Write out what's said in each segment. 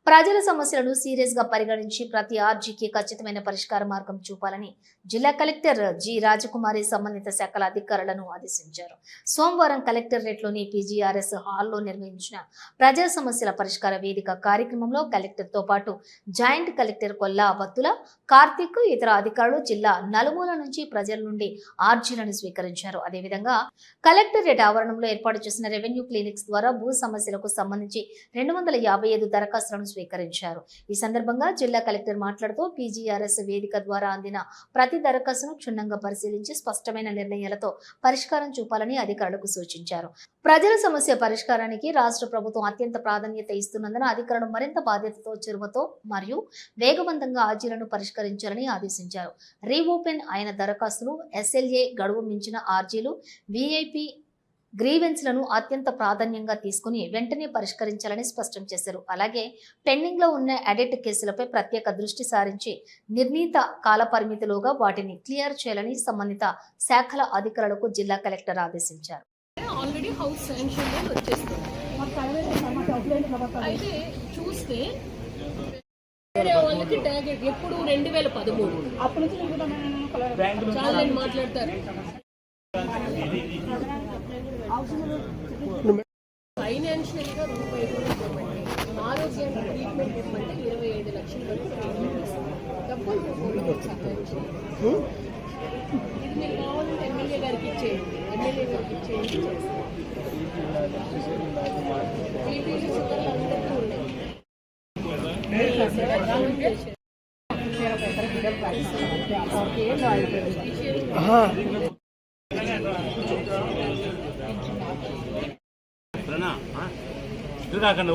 ప్రజల సమస్యలను సీరియస్ గా పరిగణించి ప్రతి ఆర్జీకి ఖచ్చితమైన పరిష్కార మార్గం చూపాలని జిల్లా కలెక్టర్ జి రాజకుమారి సంబంధిత శాఖల అధికారులను ఆదేశించారు. సోమవారం కలెక్టరేట్లోని పీజీఆర్ఎస్ హాల్లో నిర్వహించిన ప్రజా సమస్యల పరిష్కార వేదిక కార్యక్రమంలో కలెక్టర్ తో పాటు జాయింట్ కలెక్టర్ కొల్లా వత్తుల కార్తీక్ ఇతర అధికారులు జిల్లా నలుమూల నుంచి ప్రజల నుండి ఆర్జీలను స్వీకరించారు. అదేవిధంగా కలెక్టరేట్ ఆవరణంలో ఏర్పాటు చేసిన రెవెన్యూ క్లినిక్స్ ద్వారా భూ సమస్యలకు సంబంధించి 255 దరఖాస్తులను స్వీకరించారు. ఈ సందర్భంగా జిల్లా కలెక్టర్ మాట్లాడుతూ పీజీఆర్ఎస్ వేదిక ద్వారా అందిన ప్రతి దరఖాస్తును క్షుణ్ణంగా పరిశీలించి స్పష్టమైన నిర్ణయాలతో పరిష్కారం చూపాలని అధికారులకు సూచించారు. ప్రజల సమస్య పరిష్కారానికి రాష్ట్ర ప్రభుత్వం అత్యంత ప్రాధాన్యత ఇస్తున్నందున అధికారులు మరింత బాధ్యతతో చొరవతో మరియు వేగవంతంగా ఆర్జీలను పరిష్కరించాలని ఆదేశించారు. రీఓపెన్ అయిన దరఖాస్తులు, ఎస్ఎల్ఏ గడువు మించిన ఆర్జీలు, విఐపి గ్రీవెన్స్లను అత్యంత ప్రాధాన్యంగా తీసుకుని వెంటనే పరిష్కరించాలని స్పష్టం చేశారు. అలాగే పెండింగ్ లో ఉన్న ఎడిట్ కేసులపై ప్రత్యేక దృష్టి సారించి నిర్ణీత కాలపరిమితిలోగా వాటిని క్లియర్ చేయాలని సంబంధిత శాఖల అధికారులకు జిల్లా కలెక్టర్ ఆదేశించారు. ఆల్రెడీ హౌస్ శాంక్షన్ వచ్చేస్తుంది. అయితే చూస్తే వాళ్ళకి ట్యాగ్ ఎప్పుడు 2013 అప్పుడు నుంచి చాలా మాట్లాడతారు. ఫైనాన్షియల్ గా రూపాయి కూడా ఇవ్వమండి, ఆరోగ్యానికి ట్రీట్మెంట్ ఇవ్వమంటే 25 లక్షల వరకు డబ్బులు ఇది మీరు కావాలంటే ఎమ్మెల్యే గారికి ఇచ్చేయండి, ఎమ్మెల్యే గారికి ఇచ్చేయండి చేస్తాం.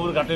ఊరు కట్ట